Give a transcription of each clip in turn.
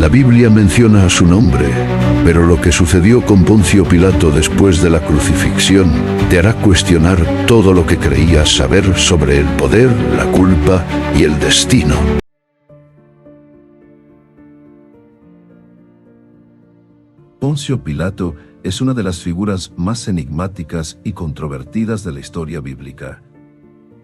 La Biblia menciona su nombre, pero lo que sucedió con Poncio Pilato después de la crucifixión te hará cuestionar todo lo que creías saber sobre el poder, la culpa y el destino. Poncio Pilato es una de las figuras más enigmáticas y controvertidas de la historia bíblica.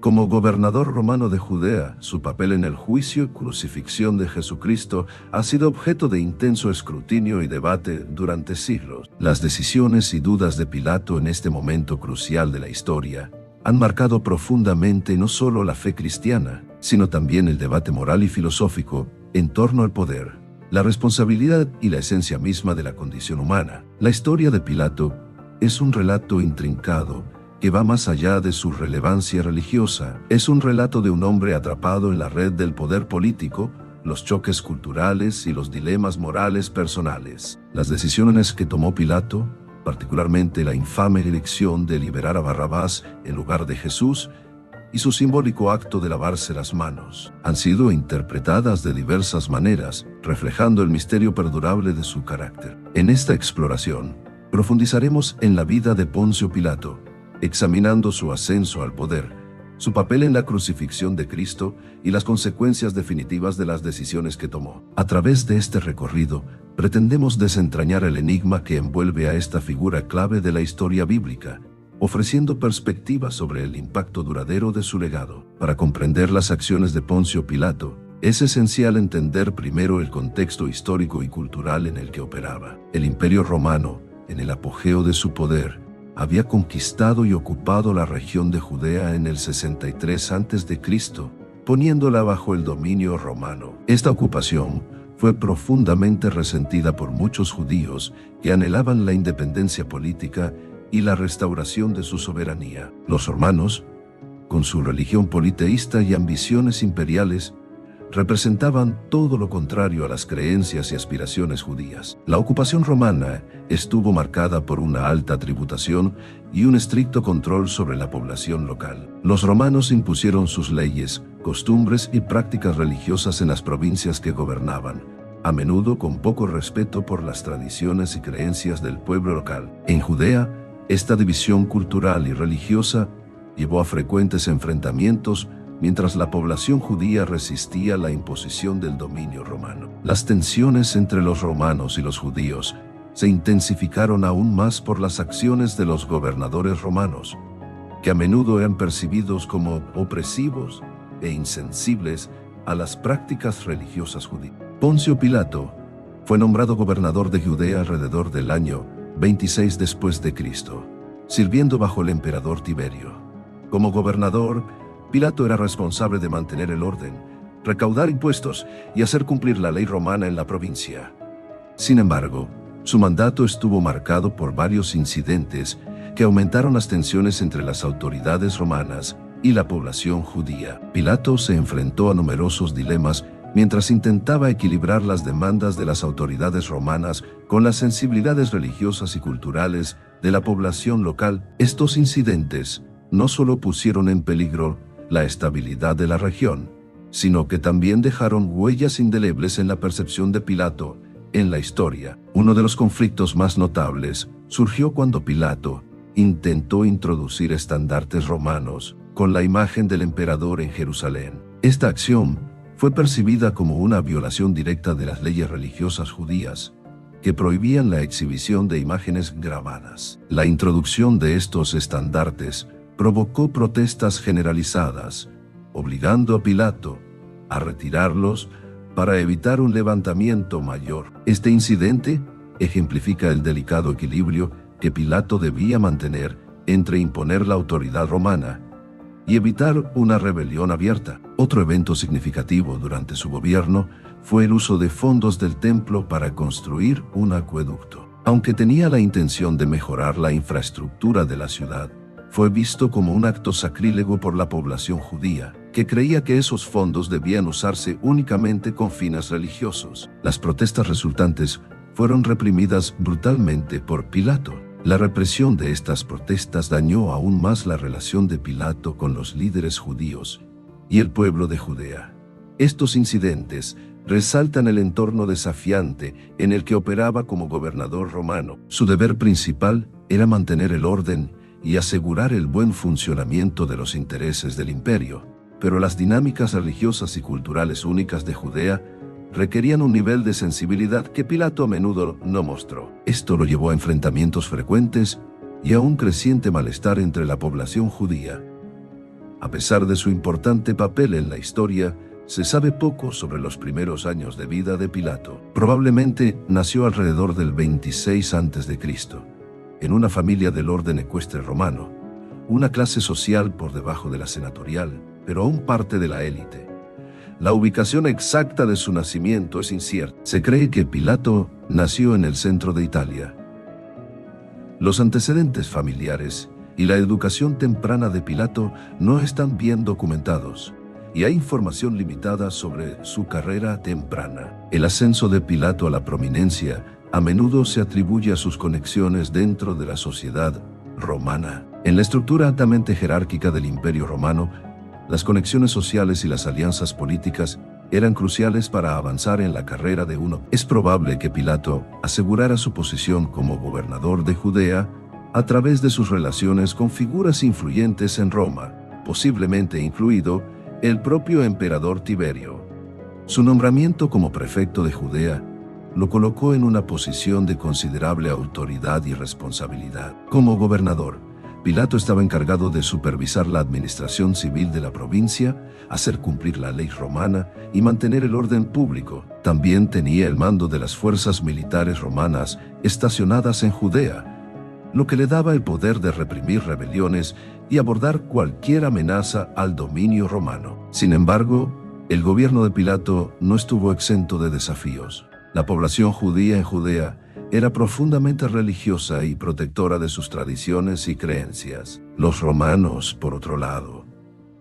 Como gobernador romano de Judea, su papel en el juicio y crucifixión de Jesucristo ha sido objeto de intenso escrutinio y debate durante siglos. Las decisiones y dudas de Pilato en este momento crucial de la historia han marcado profundamente no solo la fe cristiana, sino también el debate moral y filosófico en torno al poder, la responsabilidad y la esencia misma de la condición humana. La historia de Pilato es un relato intrincado que va más allá de su relevancia religiosa. Es un relato de un hombre atrapado en la red del poder político, los choques culturales y los dilemas morales personales. Las decisiones que tomó Pilato, particularmente la infame elección de liberar a Barrabás en lugar de Jesús, y su simbólico acto de lavarse las manos, han sido interpretadas de diversas maneras, reflejando el misterio perdurable de su carácter. En esta exploración, profundizaremos en la vida de Poncio Pilato, examinando su ascenso al poder, su papel en la crucifixión de Cristo y las consecuencias definitivas de las decisiones que tomó. A través de este recorrido, pretendemos desentrañar el enigma que envuelve a esta figura clave de la historia bíblica, ofreciendo perspectivas sobre el impacto duradero de su legado. Para comprender las acciones de Poncio Pilato, es esencial entender primero el contexto histórico y cultural en el que operaba. El Imperio Romano, en el apogeo de su poder, había conquistado y ocupado la región de Judea en el 63 a.C., poniéndola bajo el dominio romano. Esta ocupación fue profundamente resentida por muchos judíos que anhelaban la independencia política y la restauración de su soberanía. Los romanos, con su religión politeísta y ambiciones imperiales, representaban todo lo contrario a las creencias y aspiraciones judías. La ocupación romana estuvo marcada por una alta tributación y un estricto control sobre la población local. Los romanos impusieron sus leyes, costumbres y prácticas religiosas en las provincias que gobernaban, a menudo con poco respeto por las tradiciones y creencias del pueblo local. En Judea, esta división cultural y religiosa llevó a frecuentes enfrentamientos mientras la población judía resistía la imposición del dominio romano. Las tensiones entre los romanos y los judíos se intensificaron aún más por las acciones de los gobernadores romanos, que a menudo eran percibidos como opresivos e insensibles a las prácticas religiosas judías. Poncio Pilato fue nombrado gobernador de Judea alrededor del año 26 después de Cristo, sirviendo bajo el emperador Tiberio. Como gobernador, Pilato era responsable de mantener el orden, recaudar impuestos y hacer cumplir la ley romana en la provincia. Sin embargo, su mandato estuvo marcado por varios incidentes que aumentaron las tensiones entre las autoridades romanas y la población judía. Pilato se enfrentó a numerosos dilemas mientras intentaba equilibrar las demandas de las autoridades romanas con las sensibilidades religiosas y culturales de la población local. Estos incidentes no solo pusieron en peligro la estabilidad de la región, sino que también dejaron huellas indelebles en la percepción de Pilato en la historia. Uno de los conflictos más notables surgió cuando Pilato intentó introducir estandartes romanos con la imagen del emperador en Jerusalén. Esta acción fue percibida como una violación directa de las leyes religiosas judías, que prohibían la exhibición de imágenes grabadas. La introducción de estos estandartes provocó protestas generalizadas, obligando a Pilato a retirarlos para evitar un levantamiento mayor. Este incidente ejemplifica el delicado equilibrio que Pilato debía mantener entre imponer la autoridad romana y evitar una rebelión abierta. Otro evento significativo durante su gobierno fue el uso de fondos del templo para construir un acueducto. Aunque tenía la intención de mejorar la infraestructura de la ciudad, fue visto como un acto sacrílego por la población judía, que creía que esos fondos debían usarse únicamente con fines religiosos. Las protestas resultantes fueron reprimidas brutalmente por Pilato. La represión de estas protestas dañó aún más la relación de Pilato con los líderes judíos y el pueblo de Judea. Estos incidentes resaltan el entorno desafiante en el que operaba como gobernador romano. Su deber principal era mantener el orden y asegurar el buen funcionamiento de los intereses del imperio, pero las dinámicas religiosas y culturales únicas de Judea requerían un nivel de sensibilidad que Pilato a menudo no mostró. Esto lo llevó a enfrentamientos frecuentes y a un creciente malestar entre la población judía. A pesar de su importante papel en la historia, se sabe poco sobre los primeros años de vida de Pilato. Probablemente nació alrededor del 26 a.C., en una familia del orden ecuestre romano, una clase social por debajo de la senatorial, pero aún parte de la élite. La ubicación exacta de su nacimiento es incierta. Se cree que Pilato nació en el centro de Italia. Los antecedentes familiares y la educación temprana de Pilato no están bien documentados, y hay información limitada sobre su carrera temprana. El ascenso de Pilato a la prominencia a menudo se atribuye a sus conexiones dentro de la sociedad romana. En la estructura altamente jerárquica del Imperio Romano, las conexiones sociales y las alianzas políticas eran cruciales para avanzar en la carrera de uno. Es probable que Pilato asegurara su posición como gobernador de Judea a través de sus relaciones con figuras influyentes en Roma, posiblemente incluido el propio emperador Tiberio. Su nombramiento como prefecto de Judea lo colocó en una posición de considerable autoridad y responsabilidad. Como gobernador, Pilato estaba encargado de supervisar la administración civil de la provincia, hacer cumplir la ley romana y mantener el orden público. También tenía el mando de las fuerzas militares romanas estacionadas en Judea, lo que le daba el poder de reprimir rebeliones y abordar cualquier amenaza al dominio romano. Sin embargo, el gobierno de Pilato no estuvo exento de desafíos. La población judía en Judea era profundamente religiosa y protectora de sus tradiciones y creencias. Los romanos, por otro lado,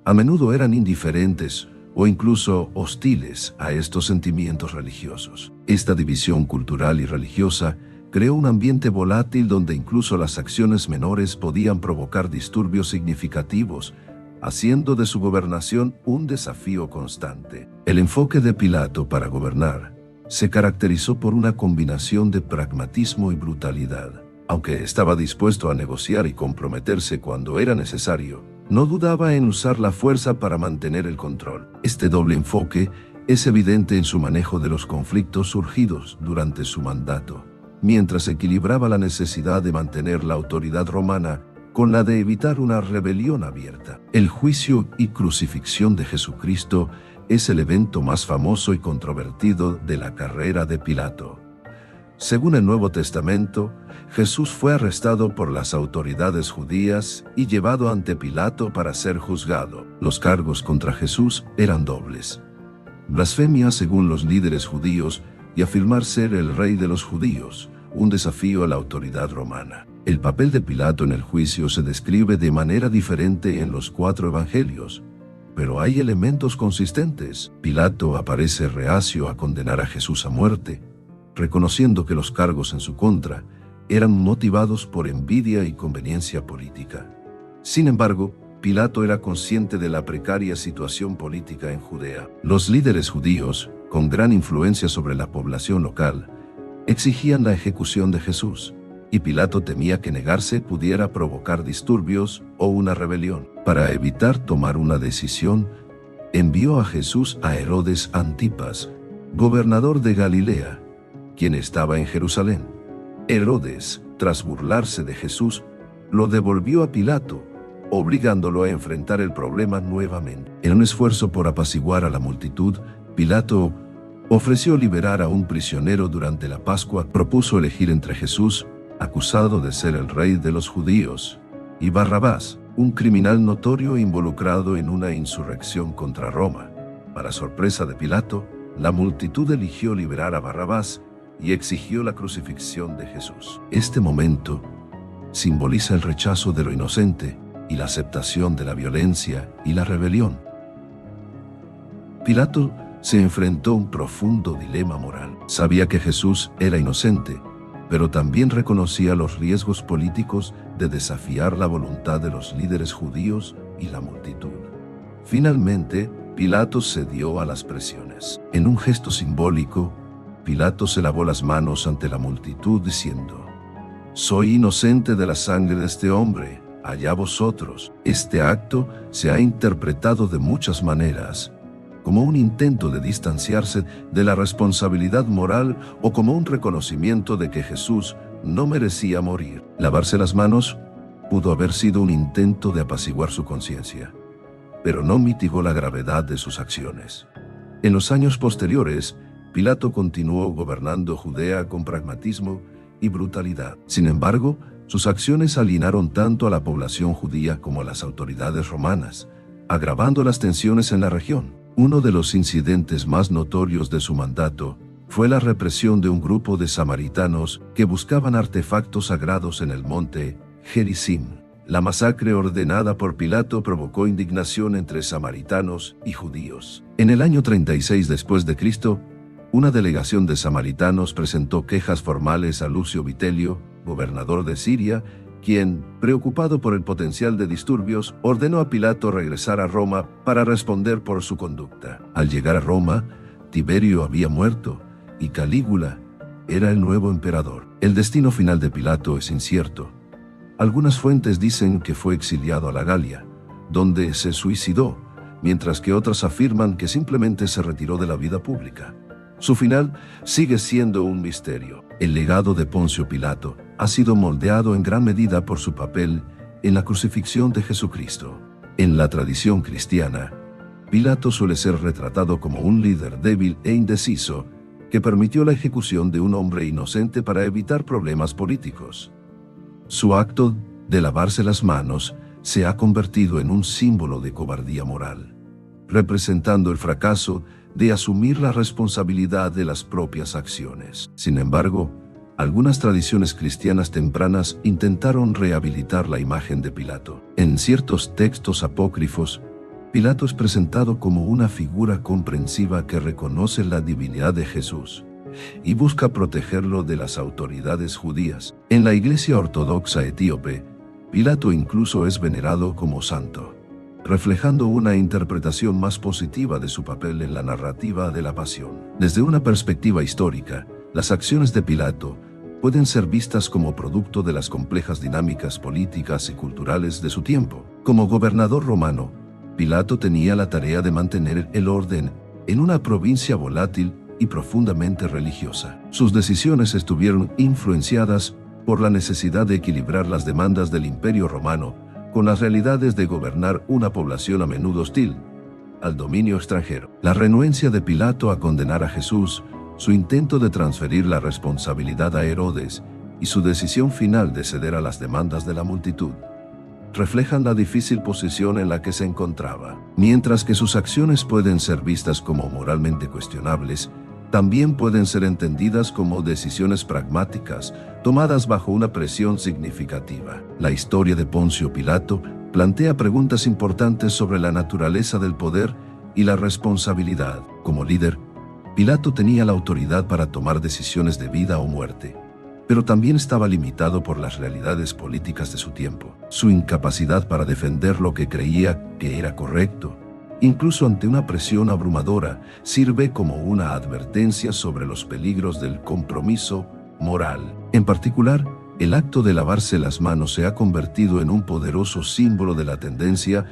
a menudo eran indiferentes o incluso hostiles a estos sentimientos religiosos. Esta división cultural y religiosa creó un ambiente volátil donde incluso las acciones menores podían provocar disturbios significativos, haciendo de su gobernación un desafío constante. El enfoque de Pilato para gobernar se caracterizó por una combinación de pragmatismo y brutalidad. Aunque estaba dispuesto a negociar y comprometerse cuando era necesario, no dudaba en usar la fuerza para mantener el control. Este doble enfoque es evidente en su manejo de los conflictos surgidos durante su mandato, mientras equilibraba la necesidad de mantener la autoridad romana con la de evitar una rebelión abierta. El juicio y crucifixión de Jesucristo es el evento más famoso y controvertido de la carrera de Pilato. Según el Nuevo Testamento, Jesús fue arrestado por las autoridades judías y llevado ante Pilato para ser juzgado. Los cargos contra Jesús eran dobles: blasfemia según los líderes judíos y afirmar ser el rey de los judíos, un desafío a la autoridad romana. El papel de Pilato en el juicio se describe de manera diferente en los 4 evangelios, pero hay elementos consistentes. Pilato aparece reacio a condenar a Jesús a muerte, reconociendo que los cargos en su contra eran motivados por envidia y conveniencia política. Sin embargo, Pilato era consciente de la precaria situación política en Judea. Los líderes judíos, con gran influencia sobre la población local, exigían la ejecución de Jesús, y Pilato temía que negarse pudiera provocar disturbios o una rebelión. Para evitar tomar una decisión, envió a Jesús a Herodes Antipas, gobernador de Galilea, quien estaba en Jerusalén. Herodes, tras burlarse de Jesús, lo devolvió a Pilato, obligándolo a enfrentar el problema nuevamente. En un esfuerzo por apaciguar a la multitud, Pilato ofreció liberar a un prisionero durante la Pascua. Propuso elegir entre Jesús, acusado de ser el rey de los judíos, y Barrabás, un criminal notorio involucrado en una insurrección contra Roma. Para sorpresa de Pilato, la multitud eligió liberar a Barrabás y exigió la crucifixión de Jesús. Este momento simboliza el rechazo de lo inocente y la aceptación de la violencia y la rebelión. Pilato se enfrentó a un profundo dilema moral. Sabía que Jesús era inocente, pero también reconocía los riesgos políticos de desafiar la voluntad de los líderes judíos y la multitud. Finalmente, Pilato cedió a las presiones. En un gesto simbólico, Pilato se lavó las manos ante la multitud diciendo: «Soy inocente de la sangre de este hombre, allá vosotros». Este acto se ha interpretado de muchas maneras, como un intento de distanciarse de la responsabilidad moral o como un reconocimiento de que Jesús no merecía morir. Lavarse las manos pudo haber sido un intento de apaciguar su conciencia, pero no mitigó la gravedad de sus acciones. En los años posteriores, Pilato continuó gobernando Judea con pragmatismo y brutalidad. Sin embargo, sus acciones alienaron tanto a la población judía como a las autoridades romanas, agravando las tensiones en la región. Uno de los incidentes más notorios de su mandato fue la represión de un grupo de samaritanos que buscaban artefactos sagrados en el monte Gerizim. La masacre ordenada por Pilato provocó indignación entre samaritanos y judíos. En el año 36 después de Cristo, una delegación de samaritanos presentó quejas formales a Lucio Vitelio, gobernador de Siria, quien, preocupado por el potencial de disturbios, ordenó a Pilato regresar a Roma para responder por su conducta. Al llegar a Roma, Tiberio había muerto y Calígula era el nuevo emperador. El destino final de Pilato es incierto. Algunas fuentes dicen que fue exiliado a la Galia, donde se suicidó, mientras que otras afirman que simplemente se retiró de la vida pública. Su final sigue siendo un misterio. El legado de Poncio Pilato ha sido moldeado en gran medida por su papel en la crucifixión de Jesucristo. En la tradición cristiana, Pilato suele ser retratado como un líder débil e indeciso que permitió la ejecución de un hombre inocente para evitar problemas políticos. Su acto de lavarse las manos se ha convertido en un símbolo de cobardía moral, representando el fracaso de asumir la responsabilidad de las propias acciones. Sin embargo, algunas tradiciones cristianas tempranas intentaron rehabilitar la imagen de Pilato. En ciertos textos apócrifos, Pilato es presentado como una figura comprensiva que reconoce la divinidad de Jesús y busca protegerlo de las autoridades judías. En la Iglesia Ortodoxa etíope, Pilato incluso es venerado como santo, reflejando una interpretación más positiva de su papel en la narrativa de la pasión. Desde una perspectiva histórica, las acciones de Pilato pueden ser vistas como producto de las complejas dinámicas políticas y culturales de su tiempo. Como gobernador romano, Pilato tenía la tarea de mantener el orden en una provincia volátil y profundamente religiosa. Sus decisiones estuvieron influenciadas por la necesidad de equilibrar las demandas del Imperio Romano con las realidades de gobernar una población a menudo hostil al dominio extranjero. La renuencia de Pilato a condenar a Jesús, su intento de transferir la responsabilidad a Herodes y su decisión final de ceder a las demandas de la multitud reflejan la difícil posición en la que se encontraba. Mientras que sus acciones pueden ser vistas como moralmente cuestionables, también pueden ser entendidas como decisiones pragmáticas tomadas bajo una presión significativa. La historia de Poncio Pilato plantea preguntas importantes sobre la naturaleza del poder y la responsabilidad. Como líder, Pilato tenía la autoridad para tomar decisiones de vida o muerte, pero también estaba limitado por las realidades políticas de su tiempo. Su incapacidad para defender lo que creía que era correcto, incluso ante una presión abrumadora, sirve como una advertencia sobre los peligros del compromiso moral. En particular, el acto de lavarse las manos se ha convertido en un poderoso símbolo de la tendencia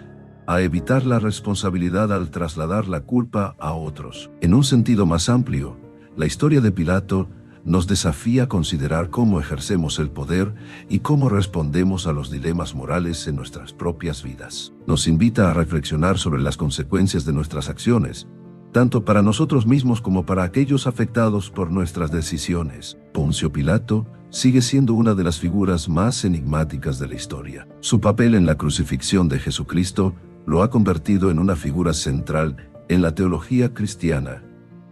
a evitar la responsabilidad al trasladar la culpa a otros. En un sentido más amplio, la historia de Pilato nos desafía a considerar cómo ejercemos el poder y cómo respondemos a los dilemas morales en nuestras propias vidas. Nos invita a reflexionar sobre las consecuencias de nuestras acciones, tanto para nosotros mismos como para aquellos afectados por nuestras decisiones. Poncio Pilato sigue siendo una de las figuras más enigmáticas de la historia. Su papel en la crucifixión de Jesucristo lo ha convertido en una figura central en la teología cristiana,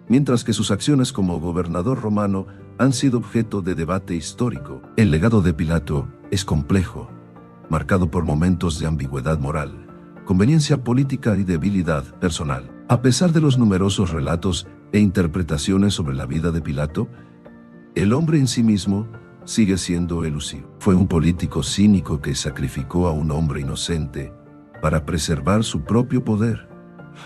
mientras que sus acciones como gobernador romano han sido objeto de debate histórico. El legado de Pilato es complejo, marcado por momentos de ambigüedad moral, conveniencia política y debilidad personal. A pesar de los numerosos relatos e interpretaciones sobre la vida de Pilato, el hombre en sí mismo sigue siendo elusivo. Fue un político cínico que sacrificó a un hombre inocente para preservar su propio poder,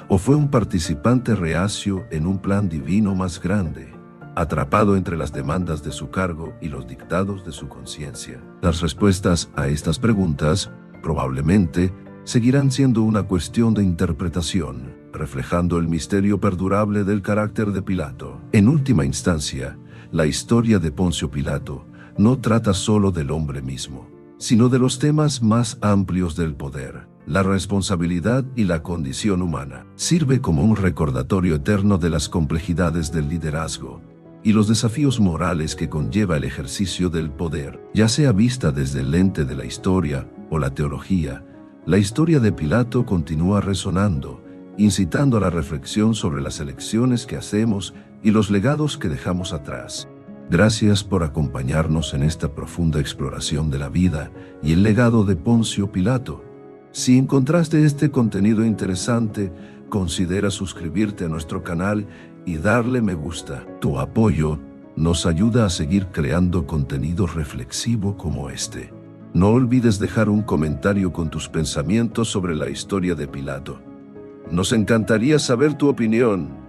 ¿O fue un participante reacio en un plan divino más grande, atrapado entre las demandas de su cargo y los dictados de su conciencia? Las respuestas a estas preguntas, probablemente, seguirán siendo una cuestión de interpretación, reflejando el misterio perdurable del carácter de Pilato. En última instancia, la historia de Poncio Pilato no trata solo del hombre mismo, sino de los temas más amplios del poder, la responsabilidad y la condición humana. Sirve como un recordatorio eterno de las complejidades del liderazgo y los desafíos morales que conlleva el ejercicio del poder. Ya sea vista desde el lente de la historia o la teología, la historia de Pilato continúa resonando, incitando a la reflexión sobre las elecciones que hacemos y los legados que dejamos atrás. Gracias por acompañarnos en esta profunda exploración de la vida y el legado de Poncio Pilato. Si encontraste este contenido interesante, considera suscribirte a nuestro canal y darle me gusta. Tu apoyo nos ayuda a seguir creando contenido reflexivo como este. No olvides dejar un comentario con tus pensamientos sobre la historia de Pilato. Nos encantaría saber tu opinión.